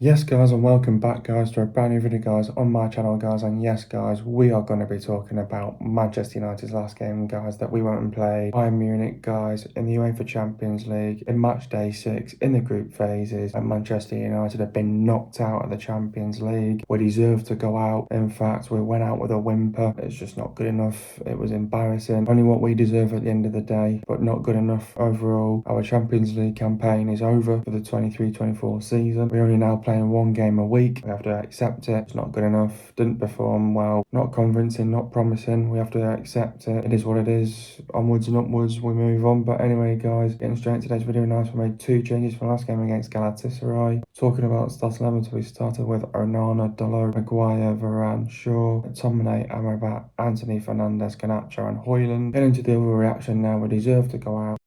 Yes guys, and welcome back guys to a brand new video guys on my channel guys. And yes guys, we are going to be talking about Manchester United's last game guys that we went and played Bayern Munich guys in the UEFA Champions League in Matchday 6 in the group phases, and Manchester United have been knocked out of the Champions League. We deserve to go out. In fact, we went out with a whimper. It's just not good enough. It was embarrassing. Only what we deserve at the end of the day, but not good enough overall. Our Champions League campaign is over for the 23-24 season. We only now playing one game a week. We have to accept it. It's not good enough. Didn't perform well. Not convincing, not promising. We have to accept it. It is what it is. Onwards and upwards, we move on. But anyway, guys, getting straight into today's video. Nice, we made two changes from last game against Galatasaray. Talking about starting 11, so we started with Onana, Dalot, Maguire, Varane, Shaw, McTominay, Amrabat, Anthony, Fernandes, Garnacho, and Højlund. Getting to the overreaction now. We deserve to go out.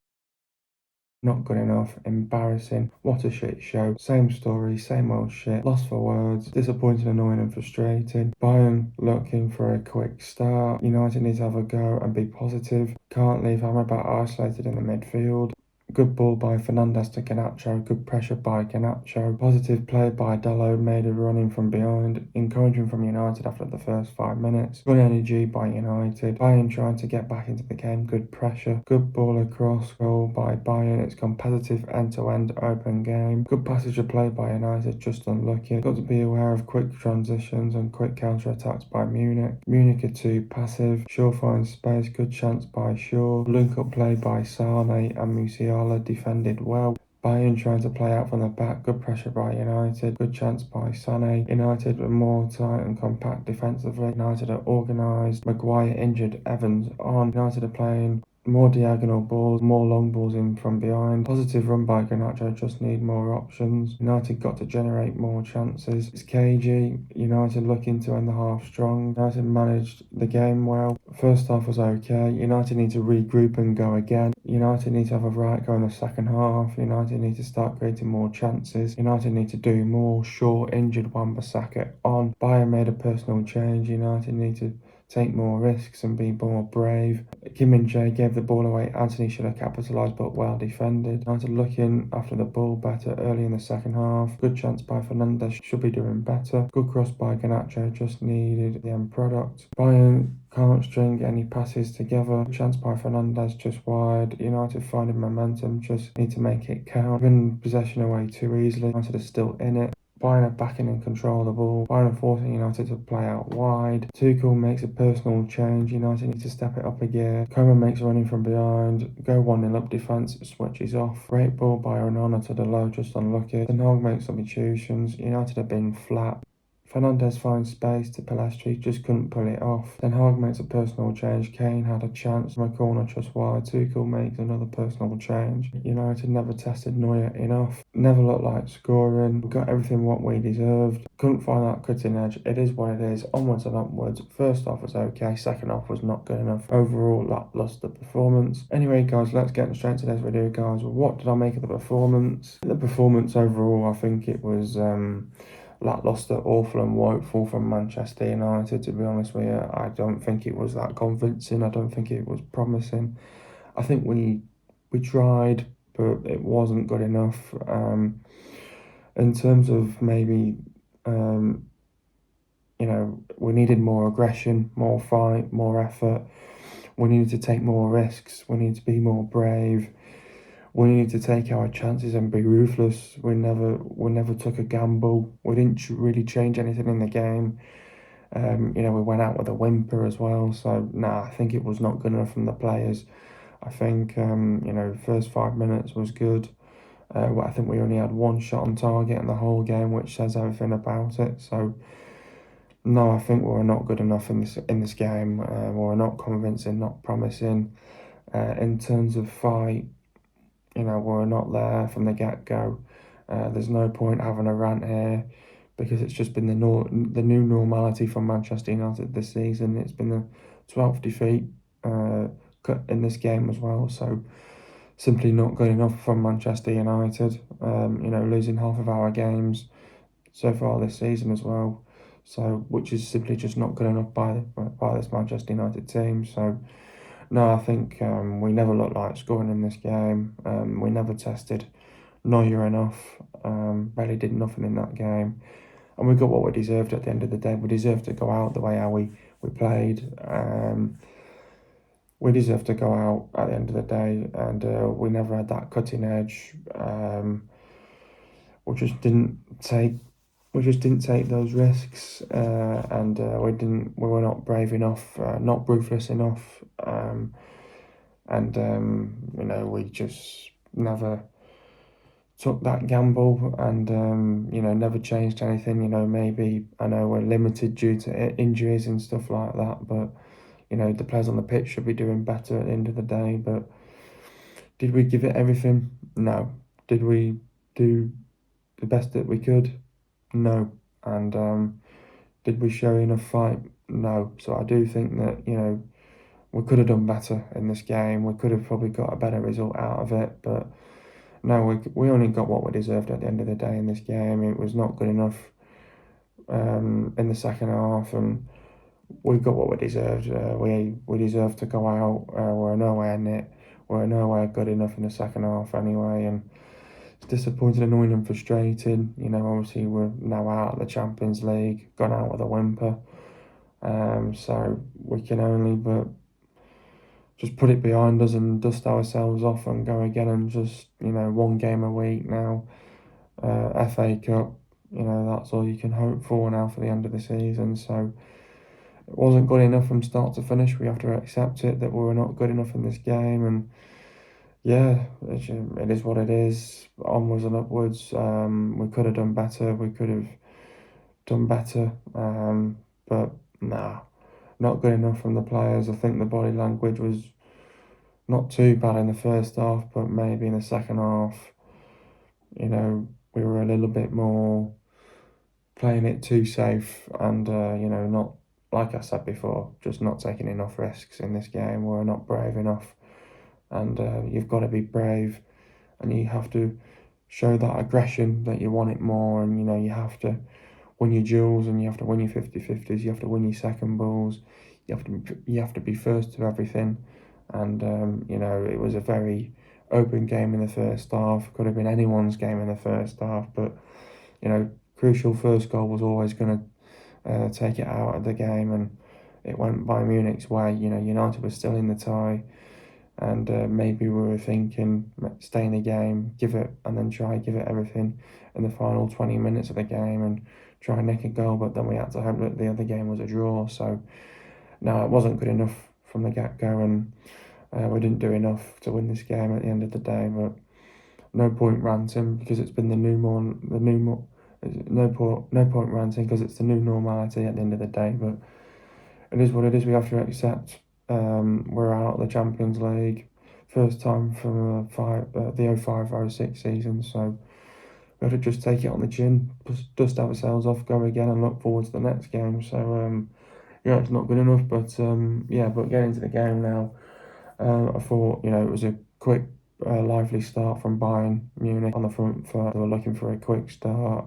Not good enough, embarrassing, what a shit show, same story, same old shit, lost for words, disappointing, annoying and frustrating. Bayern looking for a quick start. United needs to have a go and be positive. Can't leave Amrabat isolated in the midfield. Good ball by Fernandes to Garnacho, good pressure by Garnacho. Positive play by Dalot, made a run in from behind. Encouraging from United after the first 5 minutes. Good energy by United. Bayern trying to get back into the game, good pressure. Good ball across, goal by Bayern. It's competitive end-to-end open game. Good passage of play by United, just unlucky. Got to be aware of quick transitions and quick counter-attacks by Munich. Munich are too passive. Shaw finds space, good chance by Shaw. Link-up play by Sane and Musiala. Defended well. Bayern trying to play out from the back, good pressure by United, good chance by Sané. United were more tight and compact defensively. United are organised. Maguire injured, Evans on. United are playing more diagonal balls, more long balls in from behind. Positive run by Garnacho, just need more options. United got to generate more chances. It's cagey. United looking to end the half strong. United managed the game well. First half was okay. United need to regroup and go again. United need to have a right go in the second half. United need to start creating more chances. United need to do more. Shaw injured, Wan-Bissaka on. Bayern made a personal change. United need to take more risks and be more brave. Kim Min-jae gave the ball away. Anthony should have capitalised, but well defended. United looking after the ball better early in the second half. Good chance by Fernandes, should be doing better. Good cross by Garnacho, just needed the end product. Bayern can't string any passes together. Good chance by Fernandes, just wide. United finding momentum, just need to make it count. Giving possession away too easily. United is still in it. Bayern are backing and control of the ball. Bayern are forcing United to play out wide. Tuchel makes a personal change. United need to step it up a gear. Coman makes a running from behind. Go 1-0 up defence. Switches off. Great ball by Onana to the low, just unlucky. Ten Hag makes substitutions. United have been flat. Fernandes finds space to Pelestri, just couldn't pull it off. Ten Hag makes a personal change. Kane had a chance from a corner just wide. Tuchel makes another personal change. United never tested Neuer enough. Never looked like scoring. We got everything what we deserved. Couldn't find that cutting edge. It is what it is. Onwards and upwards. First half was okay. Second half was not good enough. Overall, lackluster performance. Anyway, guys, let's get straight to this video, guys. What did I make of the performance? The performance overall, I think it was lackluster, awful and woeful from Manchester United, to be honest with you. I don't think it was that convincing. I don't think it was promising. I think we tried, but it wasn't good enough. In terms of maybe, we needed more aggression, more fight, more effort. We needed to take more risks. We need to be more brave. We need to take our chances and be ruthless. We never took a gamble. We didn't really change anything in the game. We went out with a whimper as well. So, I think it was not good enough from the players. I think, first 5 minutes was good. I think we only had one shot on target in the whole game, which says everything about it. So, no, I think we're not good enough in this game. We're not convincing, not promising. In terms of fight, we're not there from the get-go. There's no point having a rant here because it's just been the new normality from Manchester United this season. It's been the 12th defeat in this game as well, so simply not good enough from Manchester United. Losing half of our games so far this season as well, so which is simply just not good enough by this Manchester United team. So no, I think we never looked like scoring in this game. We never tested Neuer enough. Barely did nothing in that game. And we got what we deserved at the end of the day. We deserved to go out the way how we played. We deserved to go out at the end of the day, and we never had that cutting edge. We just didn't take those risks, and we were not brave enough, not ruthless enough, and we just never took that gamble, and never changed anything. Maybe I know we're limited due to injuries and stuff like that, but the players on the pitch should be doing better at the end of the day. But did we give it everything? No. Did we do the best that we could? No. And did we show enough fight? No. So I do think that we could have done better in this game. We could have probably got a better result out of it, but no, we only got what we deserved at the end of the day in this game. It was not good enough in the second half, and we got what we deserved. We deserved to go out. We're nowhere near. We're nowhere good enough in the second half anyway, and it's disappointing, annoying, and frustrating. Obviously we're now out of the Champions League, gone out with a whimper. So we can only but just put it behind us and dust ourselves off and go again, and just one game a week now. FA Cup, that's all you can hope for now for the end of the season. So it wasn't good enough from start to finish. We have to accept it that we were not good enough in this game, and yeah, it is what it is. Onwards and upwards. We could have done better. We could have done better, but nah, not good enough from the players. I think the body language was not too bad in the first half, but maybe in the second half, we were a little bit more playing it too safe, and not, like I said before, just not taking enough risks in this game. We're not brave enough, and you've got to be brave, and you have to show that aggression that you want it more, and you have to win your duels, and you have to win your 50-50s, you have to win your second balls, you have to be first to everything, and it was a very open game in the first half. Could have been anyone's game in the first half, but crucial first goal was always going to take it out of the game, and it went by Munich's way. United was still in the tie, and maybe we were thinking, stay in the game, give it, and then try give it everything in the final 20 minutes of the game and try and nick a goal, but then we had to hope that the other game was a draw. So no, it wasn't good enough from the get-go, and we didn't do enough to win this game at the end of the day. But no point ranting, because it's been no point ranting, because it's the new normality at the end of the day. But it is what it is. We have to accept. We're out of the Champions League, first time from the 05-06 season. So we have to just take it on the chin, dust ourselves off, go again, and look forward to the next game. So yeah, it's not good enough, but but getting into the game now, I thought it was a quick, lively start from Bayern Munich on the front foot. They were looking for a quick start.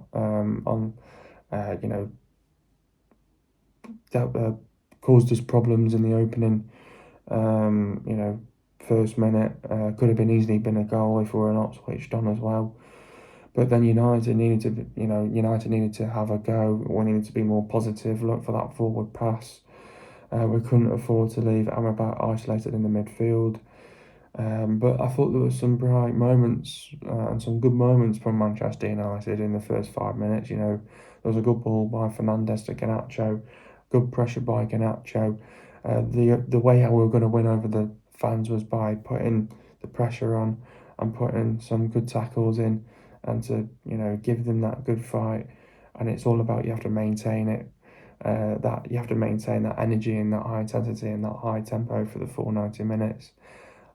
That caused us problems in the opening. First minute could have been easily been a goal if we were not switched on as well. But then United needed to have a go. We needed to be more positive, look for that forward pass. We couldn't afford to leave Amrabat isolated in the midfield. But I thought there were some bright moments and some good moments from Manchester United in the first 5 minutes. There was a good ball by Fernandes to Garnacho, good pressure by Garnacho. The way how we were going to win over the fans was by putting the pressure on and putting some good tackles in, and to give them that good fight. And it's all about, you have to maintain it. That you have to maintain that energy and that high intensity and that high tempo for the full 90 minutes.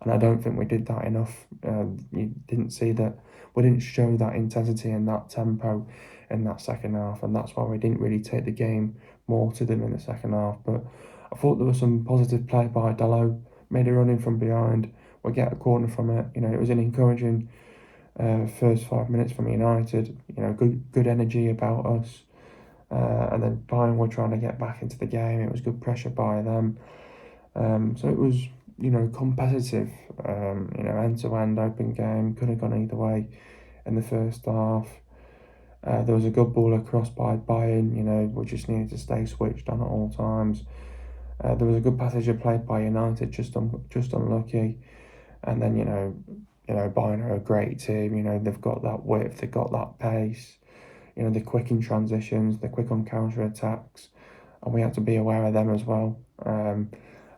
And I don't think we did that enough. You didn't see that. We didn't show that intensity and that tempo in that second half, and that's why we didn't really take the game more to them in the second half. But I thought there was some positive play by Dalot. Made a run in from behind. We get a corner from it. It was an encouraging first 5 minutes from United. Good energy about us. And then Bayern were trying to get back into the game. It was good pressure by them. So it was, competitive, end-to-end open game. Could have gone either way in the first half. There was a good ball across by Bayern, we just needed to stay switched on at all times. There was a good passage of play by United, just unlucky. And then, Bayern are a great team, they've got that width, they've got that pace, they're quick in transitions, they're quick on counter-attacks, and we have to be aware of them as well.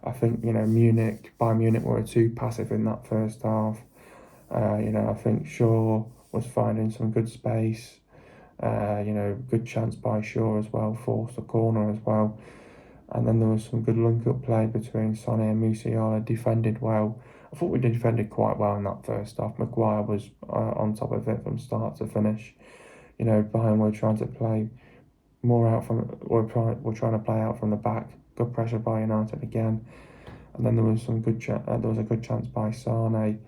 I think, Bayern Munich were too passive in that first half. I think Shaw was finding some good space. Good chance by Shaw as well, forced a corner as well. And then there was some good link-up play between Sonny and Musiala, defended well. I thought we defended quite well in that first half. Maguire was on top of it from start to finish. Bayern were trying to play more out from, we're trying to play out from the back. Good pressure by United again. And then there was some there was a good chance by Sane.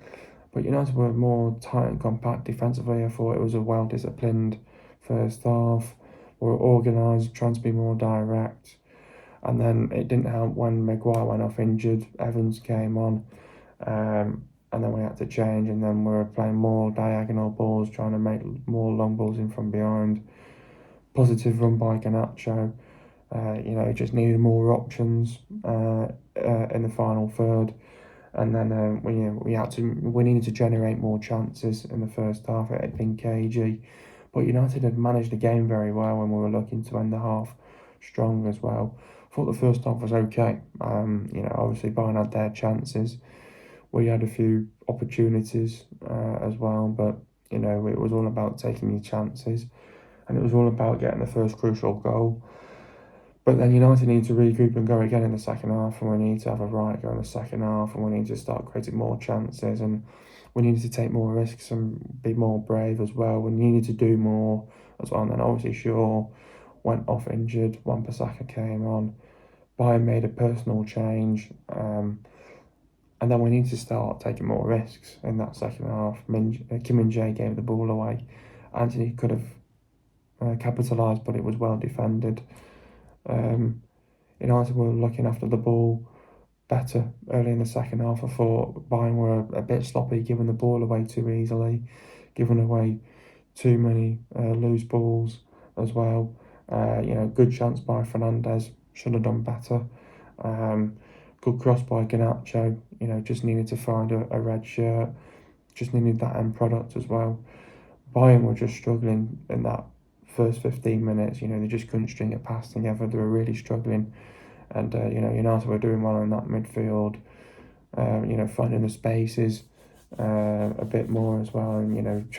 But United were more tight and compact defensively. I thought it was a well-disciplined first half. We were organised, trying to be more direct. And then it didn't help when Maguire went off injured. Evans came on. And then we had to change. And then we were playing more diagonal balls, trying to make more long balls in from behind. Positive run by Garnacho. It just needed more options in the final third. And then we needed to generate more chances in the first half. It had been cagey, but United had managed the game very well, and we were looking to end the half strong as well. I thought the first half was okay. Obviously Bayern had their chances. We had a few opportunities as well, but it was all about taking your chances, and it was all about getting the first crucial goal. But then United need to regroup and go again in the second half, and we need to have a right go in the second half, and we need to start creating more chances, and we needed to take more risks and be more brave as well. We needed to do more as well. And then obviously Shaw went off injured, Wan-Bissaka came on, Bayern made a personal change, and then we need to start taking more risks in that second half. Kim Min-jae gave the ball away. Anthony could have capitalised, but it was well defended. United were looking after the ball better early in the second half. I thought Bayern were a bit sloppy, giving the ball away too easily, giving away too many loose balls as well. Good chance by Fernandez, should have done better. Good cross by Garnacho, just needed to find a red shirt, just needed that end product as well. Bayern were just struggling in that first 15 minutes, they just couldn't string a pass together. They were really struggling, and United were doing well in that midfield, finding the spaces a bit more as well, and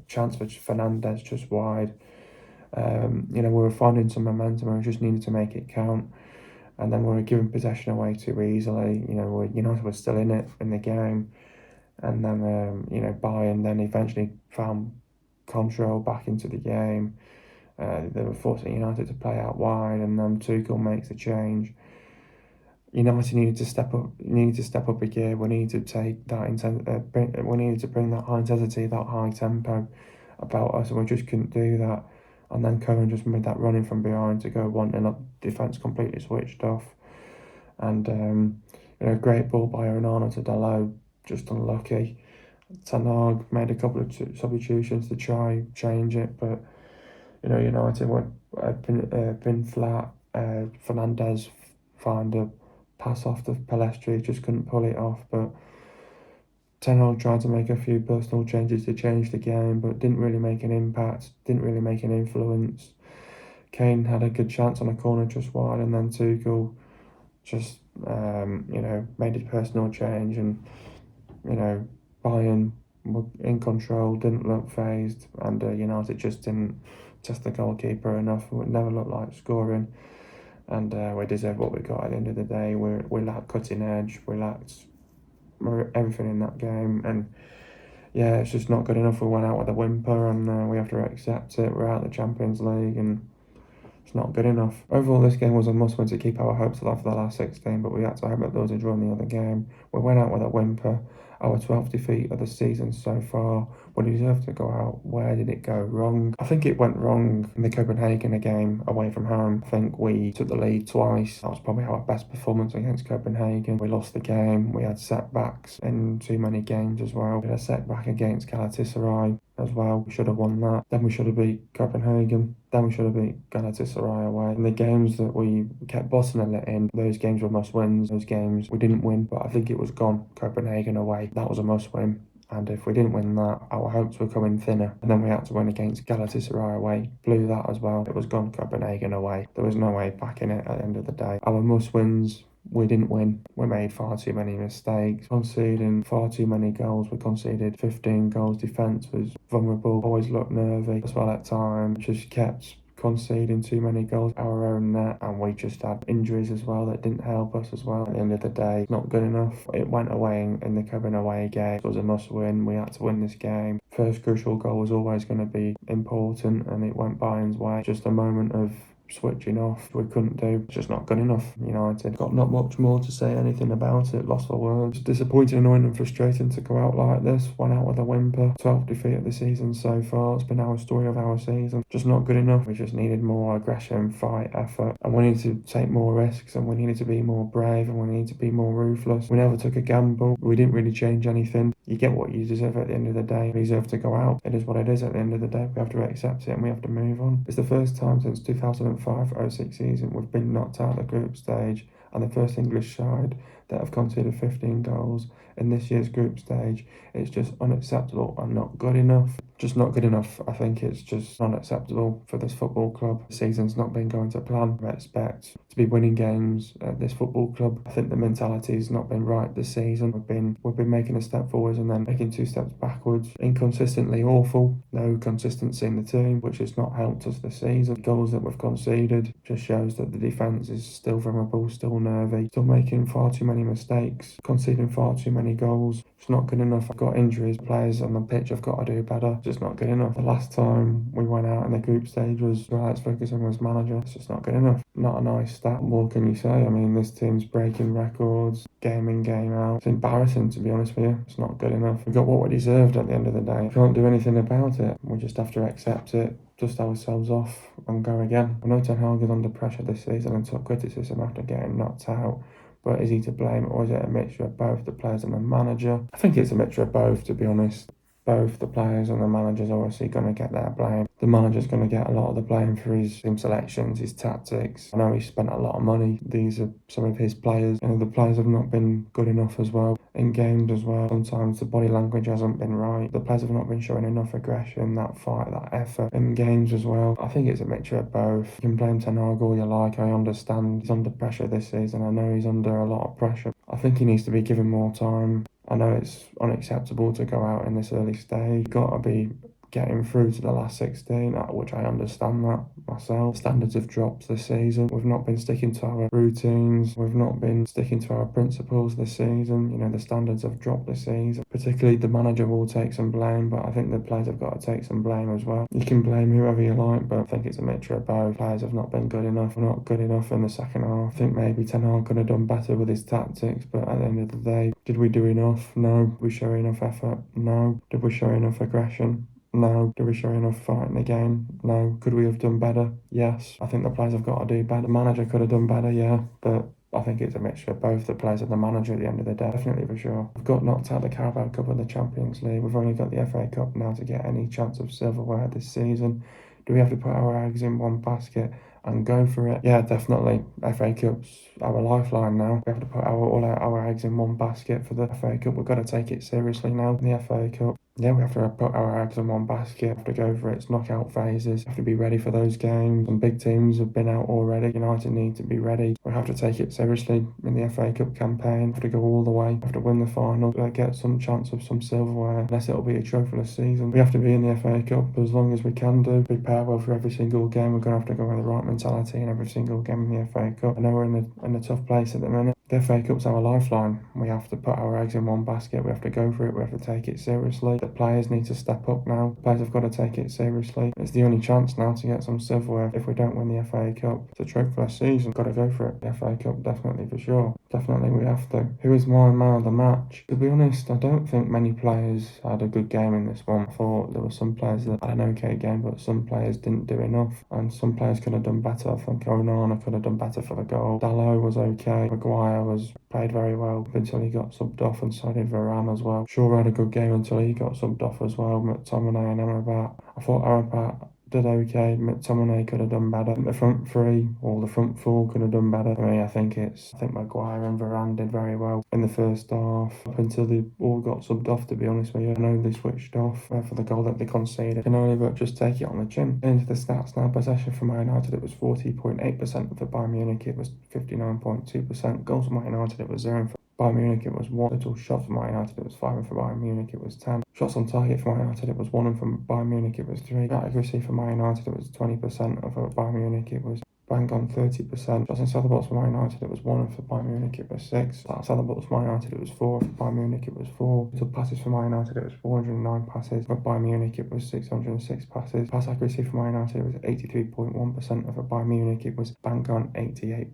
chance for Fernandez just wide. We were finding some momentum, and we just needed to make it count. And then we were giving possession away too easily. United were still in it in the game, and then Bayern then eventually found control back into the game. They were forcing United to play out wide, and then Tuchel makes a change. United needed to step up a gear. We needed to take that we needed to bring that high intensity, that high tempo about us, and we just couldn't do that. And then Cohen just made that running from behind to go 1-0 up. Defence completely switched off, and great ball by Onana to Dalot, just unlucky. Ten Hag made a couple of substitutions to try change it, but United had been flat. Fernandez found a pass off to Pellistri, just couldn't pull it off. But Ten Hag tried to make a few personal changes to change the game, but didn't really make an impact, didn't really make an influence. Kane had a good chance on a corner just wide, and then Tuchel just made a personal change, and Bayern were in control, didn't look phased, and United just didn't test the goalkeeper enough. It never looked like scoring, and we deserved what we got at the end of the day. We lacked cutting edge, we lacked everything in that game, and yeah, it's just not good enough. We went out with a whimper, and we have to accept it. We're out of the Champions League, and it's not good enough. Overall, this game was a must-win to keep our hopes alive for the last 16, but we had to hope that there was a draw in the other game. We went out with a whimper. Our 12th defeat of the season so far. We deserved to go out. Where did it go wrong? I think it went wrong in the Copenhagen game away from home. I think we took the lead twice. That was probably our best performance against Copenhagen. We lost the game. We had setbacks in too many games as well. We had a setback against Galatasaray. as well. We should have won that. Then we should have beat Copenhagen. Then we should have beat Galatasaray away. And the games that we kept bossing it in, those games were must-wins. Those games we didn't win, but I think it was gone. Copenhagen away, that was a must-win. And if we didn't win that, our hopes were coming thinner. And then we had to win against Galatasaray away. Blew that as well. It was gone. Copenhagen away. There was no way back in it at the end of the day. Our must-wins, we didn't win. We made far too many mistakes, conceding far too many goals. We conceded 15 goals. Defence was vulnerable, always looked nervy as well at times. Just kept conceding too many goals our own net, and we just had injuries as well that didn't help us as well. At the end of the day, not good enough. It went away in the Copenhagen away game. It was a must win. We had to win this game. First crucial goal was always going to be important, and it went Bayern's way. Just a moment of switching off we couldn't do. It's just not good enough. United got not much more to say anything about it. Lost for words. It's disappointing, annoying and frustrating to go out like this. One out with a whimper. 12th defeat of the season so far. It's been our story of our season. Just not good enough. We just needed more aggression, fight, effort, and we needed to take more risks, and we needed to be more brave, and we needed to be more ruthless. We never took a gamble. We didn't really change anything. You get what you deserve at the end of the day. You deserve to go out. It is what it is at the end of the day. We have to accept it and we have to move on. It's the first time since 2005-06 season we've been knocked out of the group stage, and the first English side that have conceded 15 goals in this year's group stage. It's just unacceptable and not good enough. Just not good enough. I think it's just unacceptable for this football club. The season's not been going to plan. We expect to be winning games at this football club. I think the mentality's not been right this season. We've been making a step forwards and then making 2 steps backwards. Inconsistently awful. No consistency in the team, which has not helped us this season. The goals that we've conceded just shows that the defence is still vulnerable, still nervy, still making far too many mistakes, conceding far too many goals. It's not good enough. I've got injuries. Players on the pitch have got to do better. It's just not good enough. The last time we went out in the group stage was Alex Ferguson was manager. It's just not good enough. Not a nice stat. What can you say? I mean, this team's breaking records, game in, game out. It's embarrassing, to be honest with you. It's not good enough. We got what we deserved at the end of the day. We can't do anything about it. We just have to accept it, dust ourselves off and go again. I know Ten Hag is under pressure this season and took criticism after getting knocked out. But is he to blame, or is it a mixture of both the players and the manager? I think it's a mixture of both, to be honest. Both the players and the manager's obviously going to get their blame. The manager's going to get a lot of the blame for his team selections, his tactics. I know he spent a lot of money. These are some of his players. The players have not been good enough as well. In games as well, sometimes the body language hasn't been right. The players have not been showing enough aggression, that fight, that effort in games as well. I think it's a mixture of both. You can blame Ten Hag all you like. I understand he's under pressure this season. I know he's under a lot of pressure. I think he needs to be given more time. I know it's unacceptable to go out in this early stage. You've got to be getting through to the last 16, which I understand that myself. Standards have dropped this season. We've not been sticking to our routines. We've not been sticking to our principles this season. The standards have dropped this season. Particularly the manager will take some blame, but I think the players have got to take some blame as well. You can blame whoever you like, but I think it's a mixture of both. Players have not been good enough. We're not good enough in the second half. I think maybe Ten Hag could have done better with his tactics, but at the end of the day, did we do enough? No. Did we show enough effort? No. Did we show enough aggression? No. Did we show enough fight in the game? No. Could we have done better? Yes. I think the players have got to do better. The manager could have done better, yeah, but I think it's a mixture of both the players and the manager at the end of the day. Definitely for sure. We've got knocked out of the Carabao Cup and the Champions League. We've only got the FA Cup now to get any chance of silverware this season. Do we have to put our eggs in one basket and go for it? Yeah, definitely. FA Cup's our lifeline now. We have to put all our eggs in one basket for the FA Cup. We've got to take it seriously now in the FA Cup. Yeah, we have to put our eggs in one basket. We have to go for its knockout phases. We have to be ready for those games. Some big teams have been out already. United need to be ready. We have to take it seriously in the FA Cup campaign. We have to go all the way. We have to win the final. Get some chance of some silverware. Unless it'll be a trophyless season. We have to be in the FA Cup as long as we can do. Prepare well for every single game. We're going to have to go with the right mentality in every single game in the FA Cup. I know we're in a tough place at the minute. The FA Cup's our lifeline. We have to put our eggs in one basket. We have to go for it. We have to take it seriously. The players need to step up now. The players have got to take it seriously. It's the only chance now to get some silverware. If we don't win the FA Cup, it's a trophyless season. Got to go for it. The FA Cup, definitely for sure. Definitely we have to. Who is my man of the match? To be honest, I don't think many players had a good game in this one. I thought there were some players that had an okay game, but some players didn't do enough. And some players could have done better. I think Onana could have done better for the goal. Dalot was okay. Maguire was played very well until he got subbed off, and so did Varane as well. Shaw had a good game until he got subbed off as well. McTominay and Amrabat. I thought Amrabat did okay. McTominay could have done better. The front three or the front four could have done better. For me, I think Maguire and Varane did very well in the first half up until they all got subbed off, to be honest with you. I know they switched off for the goal that they conceded. Can only but just take it on the chin. Into the stats now. Possession for Man United, it was 40.8%. For Bayern Munich, it was 59.2%. Goals for Man United, it was 0. Bayern Munich, it was 1. Total shots for Man United, it was 5, and for Bayern Munich, it was 10. Shots on target for Man United, it was 1, and for Bayern Munich, it was 3. Accuracy for Man United, it was 20%, and for Bayern Munich, it was bang on 30%. Shots inside the box for Man United, it was 1, and for Bayern Munich, it was 6. Outside the box for Man United, it was 4, and for Bayern Munich, it was 4. Total passes for Man United, it was 409 passes. For Bayern Munich, it was 606 passes. Pass accuracy for Man United, it was 83.1%, and for Bayern Munich, it was bang on 88%.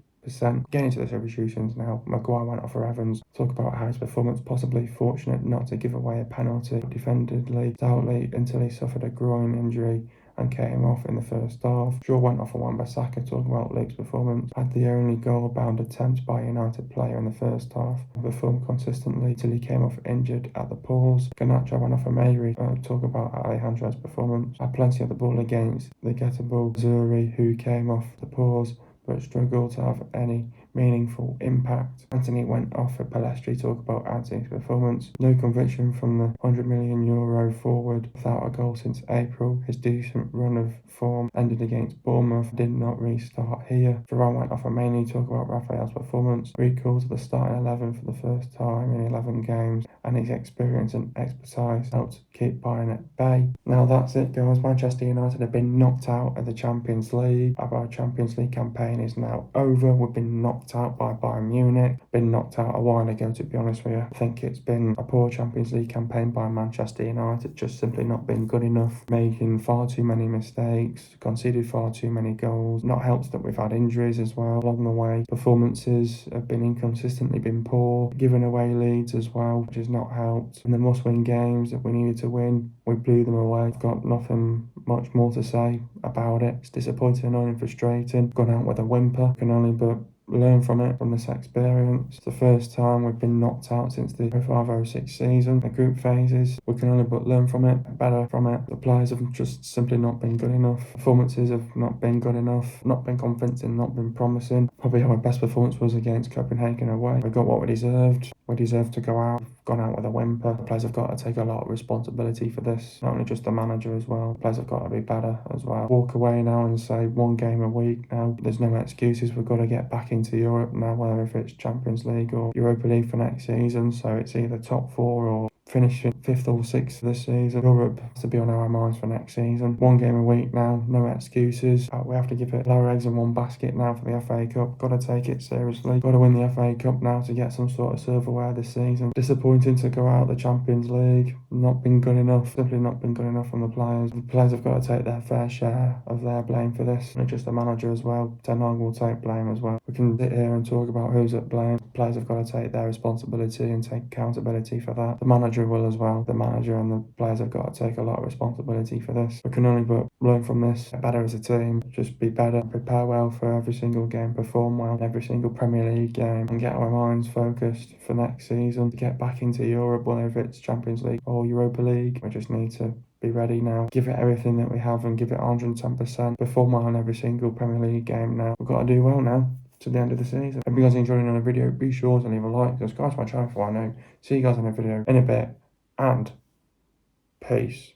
Getting into the substitutions now. Maguire went off for Evans. Talk about how his performance possibly fortunate not to give away a penalty. Defended stoutly until he suffered a groin injury and came off in the first half. Shaw went off for Wan-Bissaka. Talking about League's performance. Had the only goal-bound attempt by a United player in the first half. Performed consistently till he came off injured at the pause. Garnacho went off for Mayri. Talk about Alejandro's performance. Had plenty of the ball against the gettable Zuri, who came off the pause but struggled to have any meaningful impact. Anthony went off for Palestri. Talk about Anthony's performance. No conviction from the €100 million forward without a goal since April. His decent run of form ended against Bournemouth. Did not restart here. Varane went off for mainly. Talk about Raphael's performance. Recalled to the starting 11 for the first time in 11 games, and his experience and expertise helped keep Bayern at bay. Now that's it, guys. Manchester United have been knocked out of the Champions League. Our Champions League campaign is now over. We've been knocked out by Bayern Munich. Been knocked out a while ago, to be honest with you. I think it's been a poor Champions League campaign by Manchester United. Just simply not been good enough. Making far too many mistakes. Conceded far too many goals. Not helped that we've had injuries as well along the way. Performances have been inconsistently been poor. Giving away leads as well, which has not helped. In the must-win games that we needed to win, we blew them away. I've got nothing much more to say about it. It's disappointing, annoying, and frustrating. Gone out with a whimper. Can only but learn from it, from this experience. It's the first time we've been knocked out since the 05-06 season. The group phases, we can only but learn from it, better from it. The players have just simply not been good enough. Performances have not been good enough, not been convincing, not been promising. Probably our best performance was against Copenhagen away. We got what we deserved. We deserved to go out. We've gone out with a whimper. The players have got to take a lot of responsibility for this. Not only just the manager as well. The players have got to be better as well. Walk away now and say 1 game a week now. There's no excuses. We've got to get back into Europe now, whether if it's Champions League or Europa League for next season. So it's either top 4 or finishing 5th or 6th this season. Europe has to be on our minds for next season. 1 game a week now, no excuses. We have to give it our eggs in one basket now for the FA Cup. Got to take it seriously. Got to win the FA Cup now to get some sort of silverware this season. Disappointing to go out the Champions League. Not been good enough. Simply not been good enough from the players. The players have got to take their fair share of their blame for this. Not just the manager as well. Ten Hag will take blame as well. We can sit here and talk about who's at blame. The players have got to take their responsibility and take accountability for that. The manager will as well. The manager and the players have got to take a lot of responsibility for this. We can only but learn from this, get better as a team, just be better, prepare well for every single game, perform well in every single Premier League game, and get our minds focused for next season to get back into Europe, whether it's Champions League or Europa League. We just need to be ready now, give it everything that we have and give it 110%, perform well in every single Premier League game now. We've got to do well now to the end of the season. If you guys are enjoying another video, be sure to leave a like, subscribe to my channel for what I know. See you guys in a video in a bit, and peace.